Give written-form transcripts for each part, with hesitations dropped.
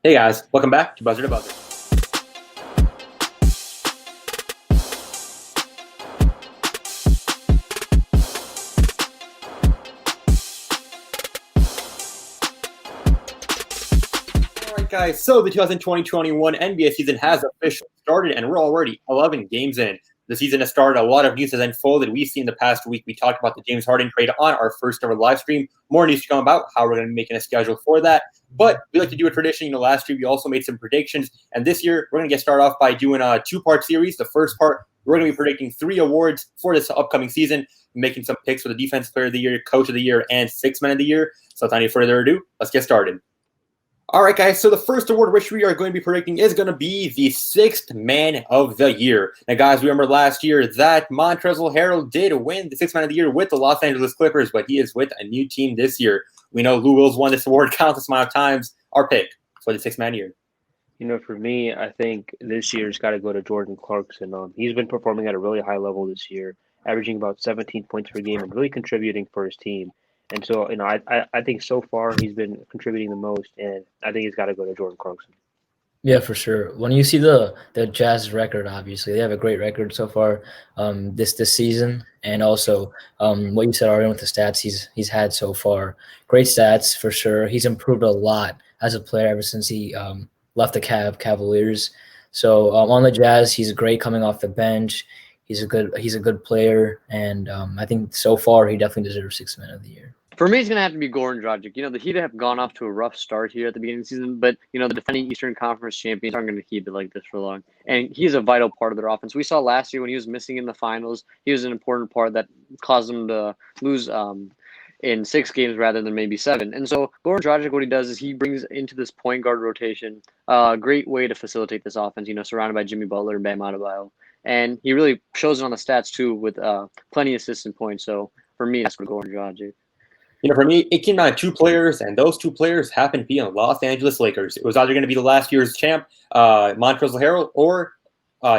Hey guys, welcome back to Buzzer2Buzzer. Alright guys, so the 2020-21 NBA season has officially started and we're already 11 games in. The season has started, a lot of news has unfolded. We've seen the past week, we talked about the James Harden trade on our first ever live stream. More news to come about, how we're going to be making a schedule for that. But we like to do a tradition. Last year we also made some predictions. And this year, we're going to get started off by doing a two-part series. The first part, we're going to be predicting 3 awards for this upcoming season, making some picks for the Defensive Player of the Year, Coach of the Year, and Sixth Man of the Year. So without any further ado, let's get started. All right, guys, so the first award which we are going to be predicting is going to be the Sixth Man of the Year. Now, guys, remember last year that Montrezl Harrell did win the Sixth Man of the Year with the Los Angeles Clippers, but he is with a new team this year. We know Lou Will's won this award countless amount of times. Our pick for the Sixth Man of the Year. For me, I think this year's got to go to Jordan Clarkson. He's been performing at a really high level this year, averaging about 17 points per game and really contributing for his team. And so, I think so far he's been contributing the most, and I think he's got to go to Jordan Clarkson. Yeah, for sure. When you see the Jazz record, obviously they have a great record so far this season, and also what you said already with the stats he's had so far. Great stats for sure. He's improved a lot as a player ever since he left the Cavaliers. So on the Jazz, he's great coming off the bench. He's a good player, and I think so far he definitely deserves Sixth Man of the Year. For me, it's going to have to be Goran Dragic. The Heat have gone off to a rough start here at the beginning of the season, but, the defending Eastern Conference champions aren't going to keep it like this for long. And he's a vital part of their offense. We saw last year when he was missing in the finals, he was an important part that caused them to lose in 6 games rather than maybe 7. And so Goran Dragic, what he does is he brings into this point guard rotation a great way to facilitate this offense, surrounded by Jimmy Butler and Bam Adebayo. And he really shows it on the stats, too, with plenty of assists and points. So for me, that's for Goran Dragic. For me, it came down to 2 players, and those 2 players happen to be on Los Angeles Lakers. It was either going to be the last year's champ, Montrezl Harrell, or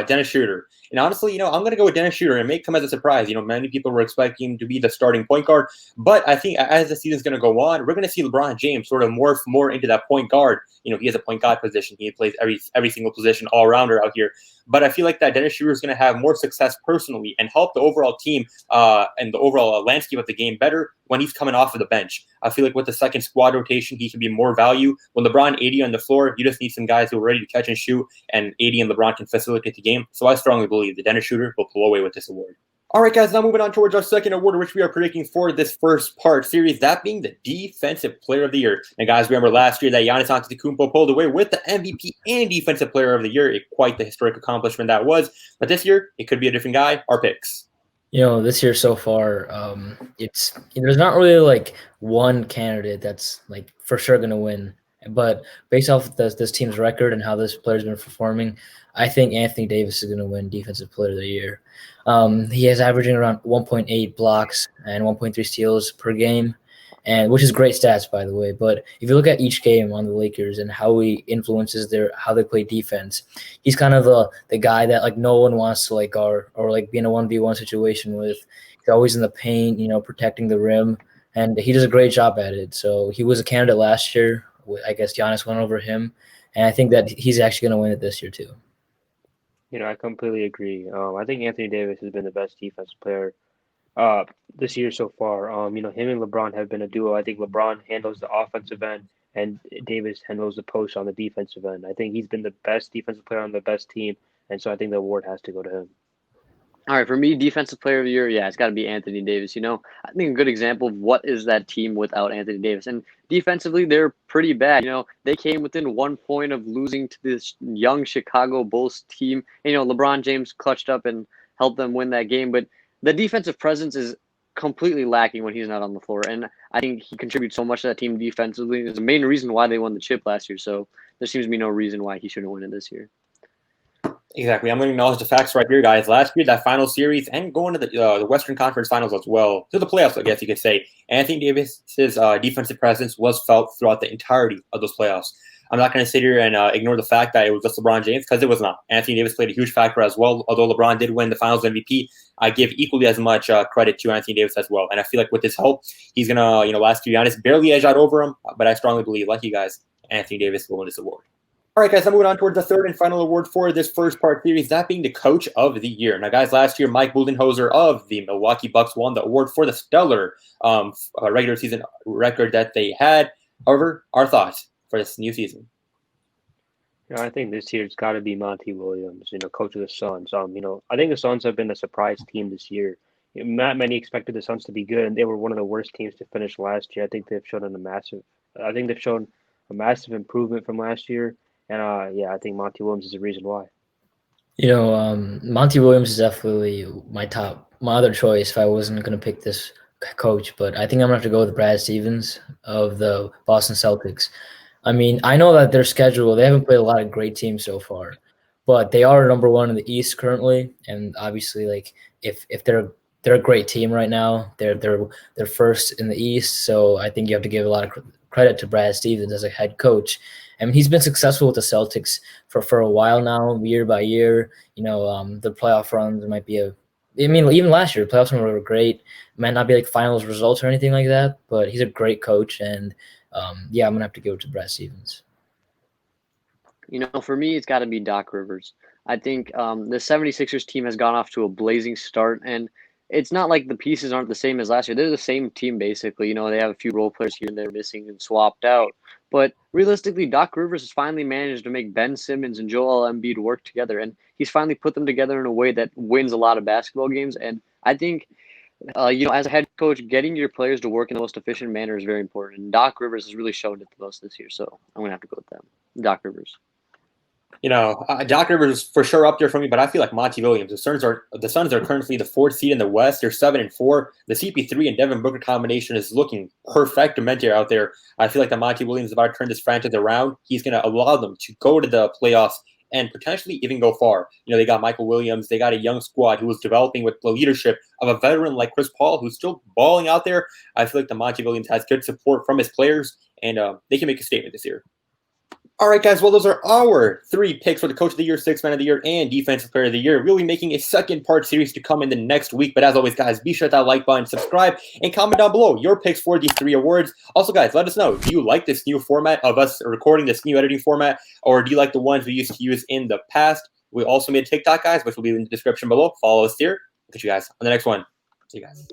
Dennis Schroeder. And honestly, I'm going to go with Dennis Schroeder. It may come as a surprise. Many people were expecting him to be the starting point guard. But I think as the season's going to go on, we're going to see LeBron James sort of morph more into that point guard. He has a point guard position. He plays every single position all-rounder out here. But I feel like that Dennis Schroeder is going to have more success personally and help the overall team and the overall landscape of the game better when he's coming off of the bench. I feel like with the second squad rotation, he can be more value. When LeBron, AD on the floor, you just need some guys who are ready to catch and shoot, and AD and LeBron can facilitate the game. So I strongly believe the Dennis Schroeder will pull away with this award. All right, guys, now moving on towards our second award, which we are predicting for this first part series, that being the Defensive Player of the Year. And guys, remember last year that Giannis Antetokounmpo pulled away with the MVP and Defensive Player of the Year. Quite the historic accomplishment that was. But this year, it could be a different guy. Our picks. This year so far, there's not really like one candidate that's like for sure going to win. But based off this team's record and how this player's been performing, I think Anthony Davis is going to win Defensive Player of the Year. He is averaging around 1.8 blocks and 1.3 steals per game, and which is great stats, by the way. But if you look at each game on the Lakers and how he influences how they play defense, he's kind of the guy that like no one wants to guard or like be in a 1v1 situation with. He's always in the paint, protecting the rim, and he does a great job at it. So he was a candidate last year. I guess Giannis went over him, and I think that he's actually going to win it this year too. I completely agree. I think Anthony Davis has been the best defensive player this year so far. Him and LeBron have been a duo. I think LeBron handles the offensive end, and Davis handles the post on the defensive end. I think he's been the best defensive player on the best team, and so I think the award has to go to him. All right, for me, Defensive Player of the Year, it's got to be Anthony Davis. I think a good example of what is that team without Anthony Davis. And defensively, they're pretty bad. They came within 1 point of losing to this young Chicago Bulls team. LeBron James clutched up and helped them win that game. But the defensive presence is completely lacking when he's not on the floor. And I think he contributes so much to that team defensively. It's the main reason why they won the chip last year. So there seems to be no reason why he shouldn't win it this year. Exactly. I'm going to acknowledge the facts right here, guys. Last year, that final series and going to the Western Conference Finals as well, to the playoffs, I guess you could say, Anthony Davis's defensive presence was felt throughout the entirety of those playoffs. I'm not going to sit here and ignore the fact that it was just LeBron James, because it was not. Anthony Davis played a huge factor as well. Although LeBron did win the Finals MVP, I give equally as much credit to Anthony Davis as well. And I feel like with his help, he's going to, last year, Giannis barely edge out over him. But I strongly believe, like you guys, Anthony Davis will win this award. All right, guys, I'm moving on towards the third and final award for this first part series, that being the Coach of the Year. Now, guys, last year, Mike Budenholzer of the Milwaukee Bucks won the award for the stellar regular season record that they had. However, our thoughts for this new season. I think this year it's got to be Monty Williams, coach of the Suns. I think the Suns have been a surprise team this year. Not many expected the Suns to be good, and they were one of the worst teams to finish last year. I think they've shown a massive improvement from last year. And I think Monty Williams is the reason why. Monty Williams is definitely my other choice if I wasn't going to pick this coach. But I think I'm going to have to go with Brad Stevens of the Boston Celtics. I mean, I know that their schedule, they haven't played a lot of great teams so far, but they are number one in the East currently. And obviously, like if they're a great team right now, they're first in the East. So I think you have to give a lot of credit to Brad Stevens as a head coach. I mean, he's been successful with the Celtics for a while now, year by year. The playoff runs might be even last year, the playoffs were great. It might not be like finals results or anything like that, but he's a great coach. And I'm going to have to go to Brad Stevens. For me, it's got to be Doc Rivers. I think the 76ers team has gone off to a blazing start, and it's not like the pieces aren't the same as last year. They're the same team, basically. They have a few role players here and there missing and swapped out. But realistically, Doc Rivers has finally managed to make Ben Simmons and Joel Embiid work together, and he's finally put them together in a way that wins a lot of basketball games. And I think, as a head coach, getting your players to work in the most efficient manner is very important. And Doc Rivers has really shown it the most this year, so I'm going to have to go with them. Doc Rivers. Doc Rivers is for sure up there for me, but I feel like Monty Williams. The Suns are currently the 4th seed in the West. They're 7-4. The CP3 and Devin Booker combination is looking perfect-mente out there. I feel like the Monty Williams is about to turn this franchise around. He's going to allow them to go to the playoffs and potentially even go far. They got Michael Williams. They got a young squad who is developing with the leadership of a veteran like Chris Paul, who's still balling out there. I feel like the Monty Williams has good support from his players, and they can make a statement this year. All right, guys. Well, those are our 3 picks for the Coach of the Year, Sixth Man of the Year, and Defensive Player of the Year. We'll be making a second part series to come in the next week. But as always, guys, be sure to hit that like button, subscribe, and comment down below your picks for these 3 awards. Also, guys, let us know. Do you like this new format of us recording, this new editing format, or do you like the ones we used to use in the past? We also made a TikTok, guys, which will be in the description below. Follow us there. We'll catch you guys on the next one. See you guys.